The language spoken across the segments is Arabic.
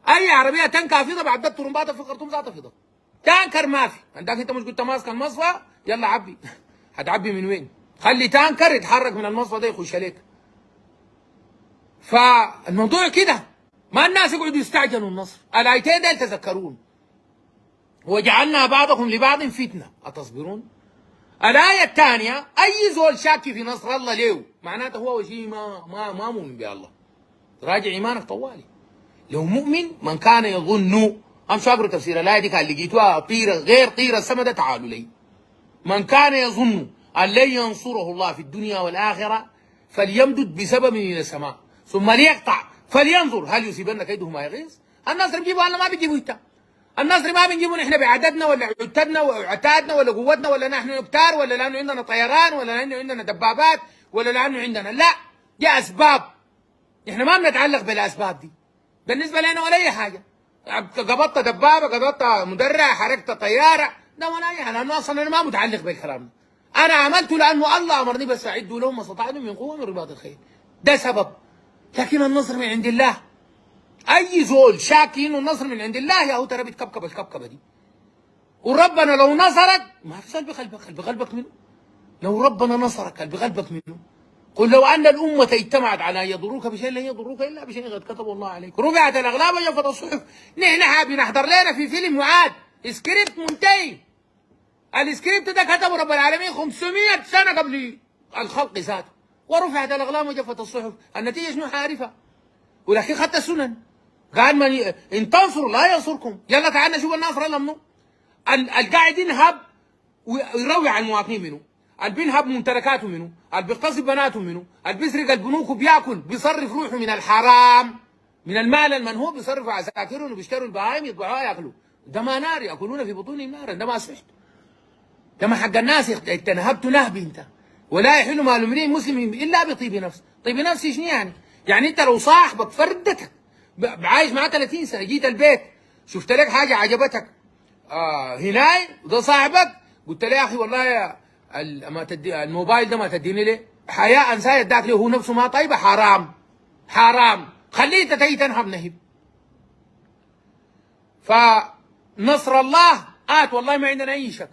اي عربيه تنكر فضه بعد الطرمبات في الخرطوم ذاتها فضه. تانكر ما في عندك، انت مش كنت ماسك المصفى يلا عبي هتعبي من وين؟ خلي تانكر يتحرك من المصفى ده يخش عليك. فالموضوع كده، ما الناس يقعدوا يستعجلوا النصر. الايتين دول تذكرون، وجعلنا بعضكم لبعض فتنه اتصبرون. الايه الثانيه اي زول شاكي في نصر الله ليه معناته هو شيء ما مؤمن بالله. راجع ايمانك طوالي. لو مؤمن من كان يظن، امشوا اقروا تفسير الايه دي كان لقيتوها طيره غير طيره السما ده تعالوا لي. من كان يظن ان لن ينصره الله في الدنيا والاخره فليمدد بسبب الى السماء ثم ليقطع فلينظر هل يصيبن كيده ما يغيظ. النصر بيجيبه الله ما بيجيبه انت. النصر ما بنجيبه نحن بعددنا ولا عتدنا وعتادنا ولا قوتنا ولا نحن نبتار ولا لانه عندنا طيران ولا لانه عندنا دبابات ولا لانه عندنا، لا، دي اسباب. احنا ما بنتعلق بالاسباب دي بالنسبه لنا ولا اي حاجه. قبضت دبابه، قبضت مدرع، حركت طياره، ده ولا اي حاجه، لانه اصلا انا ما متعلق بالكلام ده. انا عملته لانه الله امرني بس اعدوا لهم ما استطعتم من قوه من رباط الخيل، ده سبب. لكن النصر من عند الله. اي زول شاكي انه النصر من عند الله يا هو ترى بتكبكب الكبكبه دي. وربنا لو نصرك ما في سلب قلبك، قلب قلبك منه. لو ربنا نصرك قلب قلبك منه. قل لو ان الامه اجتمعت على ان يضروك بشيء لن يضروك الا بشيء قد كتبه الله عليك. رفعت الاقلام وجفت الصحف. نحن حابين نحضر لنا في فيلم معاد سكريبت منتهي. السكريبت ده كتبه رب العالمين 500 سنه قبل الخلق ذاته. ورفعت الاقلام وجفت الصحف. النتيجه شنو عارفه؟ ولكن خدت السنن. قال من ان تنصروا لا ينصركم. يلا تعال نشوف النصر يلا منه. القاعد ينهب ويروع على المواطنين منه. اللي بينهب ممتلكاته منه، اللي بيغتصب بناته منه، اللي بيسرق البنوك وبياكل، بيصرف روحه من الحرام، من المال المنهوب بيصرفوا على عساكرهم وبيشتروا البهايم يطبعوها ياكلوا. ده ما نار ياكلون في بطونهم نارا، ده ما سحت. ده ما حق الناس. انت نهبت نهب انت. ولا يحل مال امرئ مسلم الا بطيب نفس. طيب نفس شنو يعني؟ يعني انت لو صاحبك فردتك عايش معاه 30 سنه، جيت البيت شفت لك حاجه عجبتك هناي وده صاحبك، قلت له يا اخي والله ما تدي الموبايل ده ما تديني ليه؟ حياء انسان اداك له هو نفسه ما طيبه، حرام حرام. خليه انت تيجي تنهب نهب. فنصر الله والله ما عندنا اي شك.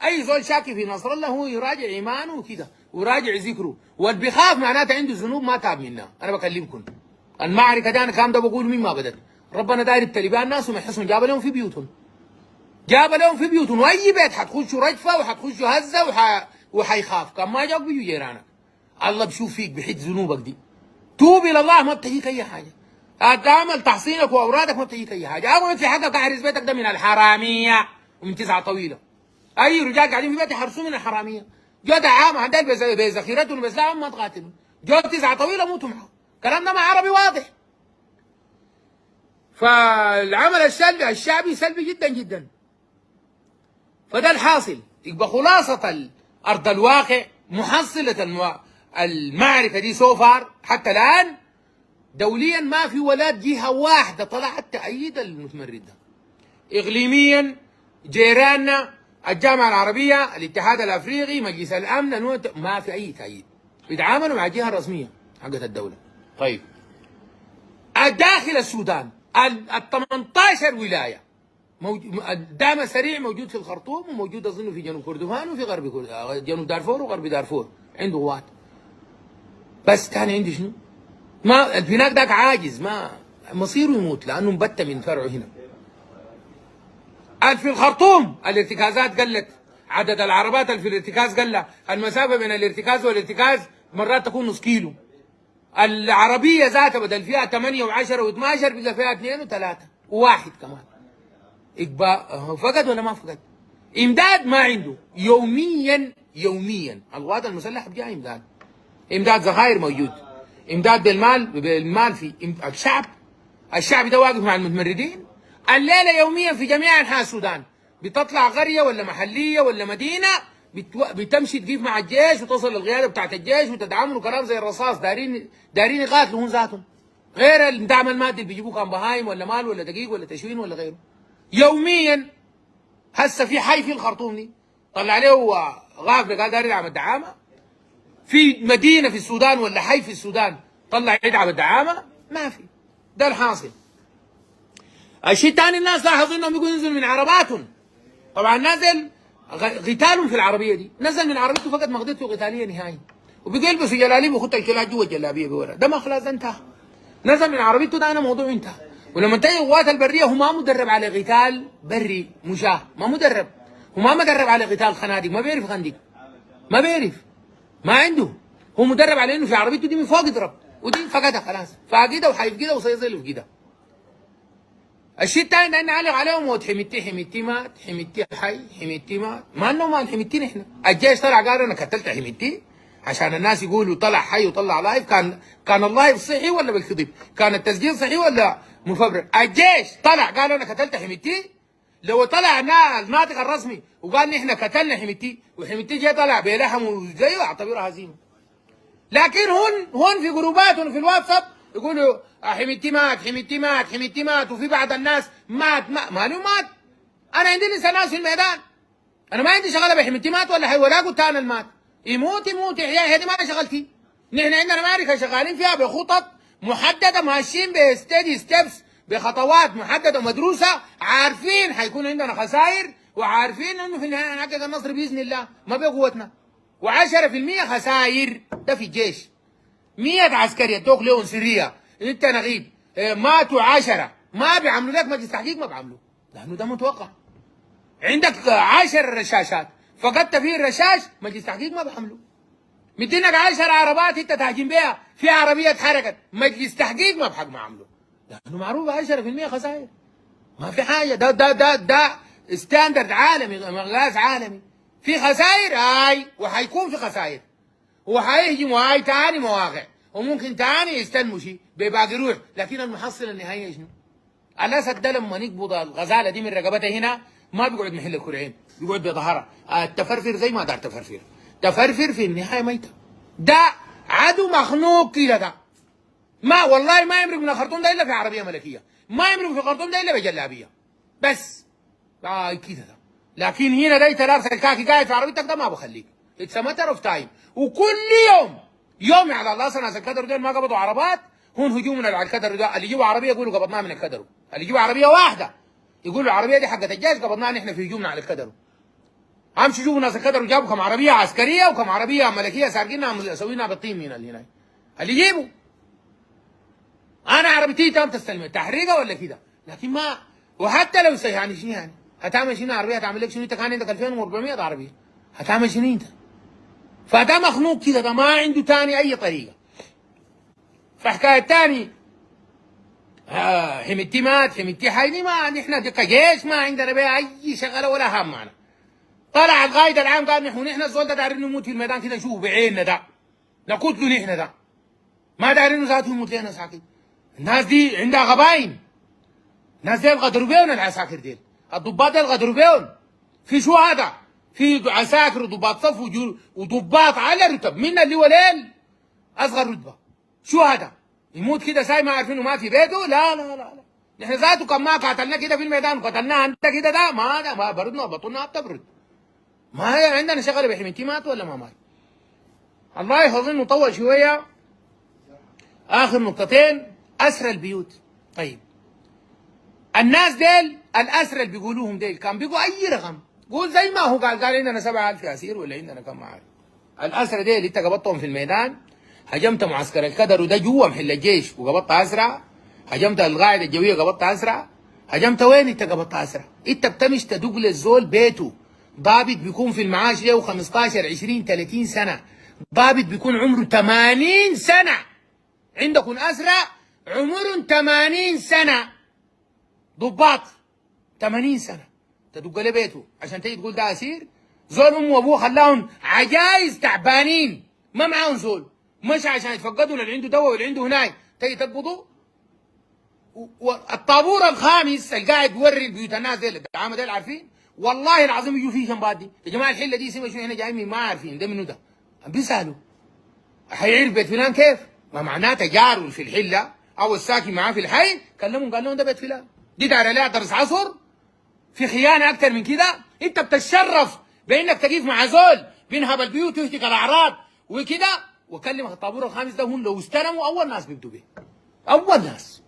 اي زول شاكي في نصر الله هو يراجع ايمانه وكده ويراجع ذكره. واللي بيخاف معناته عنده ذنوب ما تاب منها. انا بكلمكم المعركه دي انا كام ده بقول مين ما بدت. ربنا داير ابتلي بها الناس وما يحسن جاب لهم في بيوتهم. جاب لهم في بيوتهم، واي بيت حتخشوا رجفه وحتخشوا هزه وحيخاف. كان ما جاك بيجوا جيرانك. الله بشوف فيك بحد ذنوبك دي. توب الى الله ما بتجيك اي حاجه. تعمل تحصينك واورادك ما بتجيك اي حاجه. اعمل في حقك احرز بيتك ده من الحراميه ومن تسعه طويله. اي رجال قاعدين في بيت يحرسوا من الحراميه. جو دعامه عندك بذخيرتهم بس لا ما تقاتلوا. جو تسعه طويله موتوا معه. الكلام ده ما عربي واضح. فالعمل الشعبي سلبي جدا جدا. فده الحاصل. يبقى خلاصة أرض الواقع محصلة المعركة دي سوفار حتى الآن دوليا ما في ولا جهة واحدة طلعت تأييد المتمرد ده. إقليميا جيراننا الجامعة العربية، الاتحاد الأفريقي، مجلس الأمن، ما في أي تأييد. بيتعاملوا مع الجهة الرسمية حقت الدولة. طيب داخل السودان ال 18 ولاية الدعم السريع موجود في الخرطوم وموجود اظن في جنوب كردفان وفي غرب جنوب دارفور وغرب دارفور عنده قوات. بس ثاني عندي شنو؟ ما الفناك ذاك عاجز، ما مصيره يموت لانه مبتة من فرعه هنا. في الخرطوم الارتكازات قلت، عدد العربات اللي في الارتكاز قل، المسافة بين الارتكاز والارتكاز مرات تكون نص كيلو. العربية ذاتها بدل فيها 8 و10 و12 بقى فيها 2 و3 وواحد كمان. فقد ولا ما فقد؟ امداد ما عنده. يوميا القوات المسلحه بتجي امداد ذخائر موجود، امداد بالمال في الشعب ده واقف مع المتمردين الليله يوميا في جميع انحاء السودان. بتطلع قريه ولا محليه ولا مدينه بتمشي تقيف مع الجيش وتصل للقياده بتاعت الجيش وتدعمهم كلام زي الرصاص. دارين يقاتلوا هم ذاتهم، غير الدعم المادي اللي بيجيبوه كان بهايم ولا مال ولا دقيق ولا تشوين ولا غيره. يوميا. هسه في حي في الخرطوم دي طلع له غافله قال داري يدعم الدعامه. في مدينه في السودان ولا حي في السودان طلع يدعم الدعامه؟ ما في. ده الحاصل. الشيء الثاني الناس لاحظوا انهم يقولوا ينزلوا من عرباتهم. طبعا نزل قتالهم في العربيه دي، نزل من عربيته فقط مقدرته قتاليه نهائي، وبقى يلبسوا جلاليب ويخط الكلاب جوا الجلابيه بورا، ده ما خلاص انتهى. نزل من عربيته، ده انا موضوع انتهى. ولما تجي القوات البريه هو ما مدرب على قتال بري مشاه، ما مدرب، هو ما مدرب على قتال خنادق، ما بيعرف خندق، ما بيعرف، ما عنده، هو مدرب على انه في عربيته دي من فوق يضرب، ودي فقدها خلاص، فاقدها وحيفقدها وسيظل يفقدها. الشيء الثاني ده نعلق عليهم موت حميتي، حميتي مات، حميتي حي، حميتي مات، ما انه مال حميتي نحن. الجيش طلع قال انا قتلت حميتي عشان الناس يقولوا طلع حي وطلع لايف. كان اللايف صحي ولا بالكذب؟ كان التسجيل صحي ولا مفبرك؟ الجيش طلع قال انا قتلت حميتي. لو طلع الناطق الرسمي وقال نحن قتلنا حميتي وحميتي جاي طلع بلحم وزيه اعتبرها هزيمه. لكن هون في جروباتهم في الواتساب يقولوا حميتي مات، حميتي مات، حميتي مات، وفي بعض الناس مات ماله مات. انا عندي لسه ناس في الميدان، انا ما عندي شغله بحميتي مات ولا حي ولا قلت انا المات، يموت يموت يحيى، هذه ما شغلتي. نحن عندنا معركه شغالين فيها بخطط محدده، ماشيين بستدي ستيبس، بخطوات محدده ومدروسه، عارفين حيكون عندنا خسائر وعارفين انه في النهايه نحقق النصر باذن الله، ما بقوتنا. و10% خسائر ده في الجيش. 100 عسكري ادوك لهم سريه، انت نغيب، ماتوا 10، ما بيعملوا لك مجلس تحقيق، ما بيعملوا، لانه ده متوقع. عندك 10 رشاشات فقدت فيه الرشاش، مجلس تحقيق ما بيعملوا. مدينك 10 عربات انت تهاجم بها، في عربيه اتحرقت، مجلس تحقيق ما بحق ما عملوا، لانه معروف 10% خسائر، ما في حاجه. ده ستاندرد عالمي، مقياس عالمي. في خسائر وحيكون في خسائر، وحيهجموا تاني مواقع، وممكن تاني يستلموا شيء بباقي روح، لكن المحصله النهائيه شنو؟ الاسد ده لما نقبض الغزاله دي من رقبتها هنا ما بيقعد محل الكرعين، بيقعد بظهرها التفرفر زي ما دار تفرفر في النهايه ميته. ده عدو مخنوق كده، ده ما والله ما يمرق من الخرطوم ده الا في عربيه ملكيه، ما يمرق في الخرطوم ده الا بجلابيه بس. كده ده. لكن هنا ده لابس الكاكي قاعد في عربيتك، ده ما بخليك. اتس ماتر اوف تايم. وكل يوم على الله ناس الكدر دول ما قبضوا عربات، هون هجومنا على الكدر ده، اللي يجيبوا عربيه يقولوا قبضناها من الكدر، اللي يجيبوا عربيه واحده يقولوا العربيه دي حقت الجيش قبضناها نحن في هجومنا على الكدر. امشي شوفوا ناس الكدر وجابوا كم عربيه عسكريه وكم عربيه ملكيه سارقينها مسوينها بالطين من اللي هنا. اللي يجيبوا انا عربيتي تم تستلم تحريقه ولا كده، لكن ما. وحتى لو يعني شنو يعني هتعمل شنو عربيه؟ هتعمل لك شنو؟ انت كان عندك 2400 عربيه، هتعمل شنو انت؟ فده مخنوق كده، ده ما عنده تاني اي طريقه. فحكايه تاني حميتي مات، حميتي حي دي ما نحن دي كجيش ما عندنا بها اي شغله ولا هم معنا. طلع القائد العام قال نحن الزول ده دايرين نموت في الميدان كده نشوفه بعيننا، ده نقتله نحن، ده ما دايرين ذاته يموت لنا ساكت. الناس دي عندها غباين، الناس دي غدروا بيهم العساكر دي، الضباط دي غدروا بيهم. في شهداء، في عساكر وضباط صف وضباط على رتب من اللي وليل اصغر رتبه شهداء يموت كده ساي ما عارفينه ما في بيته. لا لا لا لا، نحن ذاته كم ما قاتلنا كده في الميدان قتلناه انت كده، ده ما بردنا بطننا بتبرد. ما هي عندنا شغله بحميتي مات ولا ما مات. الله يحفظنا نطول شويه. اخر نقطتين، اسرى البيوت. طيب الناس ديل الاسرى اللي بيقولوهم ديل كان بيقوا اي رقم، قول زي ما هو قال عندنا 7000 اسير ولا عندنا كم عارف. الاسرى ديل انت قبضتهم في الميدان، هجمت معسكر الكدر وده جوا محل الجيش وقبضت اسرى، هجمت القاعده الجويه قبضت اسرى، هجمت وين انت قبضت اسرى؟ انت بتمش تدق للزول بيته، ضابط بيكون في المعاش له 15 20 30 سنه، ضابط بيكون عمره 80 سنه، عندكم اسرى عمرهم 80 سنه، ضباط 80 سنه تدق له بيته عشان تيجي تقول ده اسير؟ زول امه وابوه خلاهم عجايز تعبانين ما معاهم زول، مش عشان يتفقدوا اللي عنده دواء واللي عنده هناك تيجي تقبضوا. والطابور الخامس اللي قاعد يوري بيوت الناس ديل الدعامه ديل عارفين؟ والله العظيم يجوا فيه شنبات دي، يا جماعه الحله دي اسمها شنو؟ احنا جايين ما عارفين ده منو ده، بيسالوا حيعرف بيت فلان كيف؟ ما معناته جاره في الحله او الساكن معاه في الحي كلمهم قال لهم ده بيت فلان، دي دايره لها درس عصر. في خيانه اكتر من كده؟ انت بتتشرف بانك تقيف مع زول بينهب البيوت ويهتك الاعراض وكده. وكلمك الطابور الخامس ده هم لو استلموا اول ناس بيبدوا به، اول ناس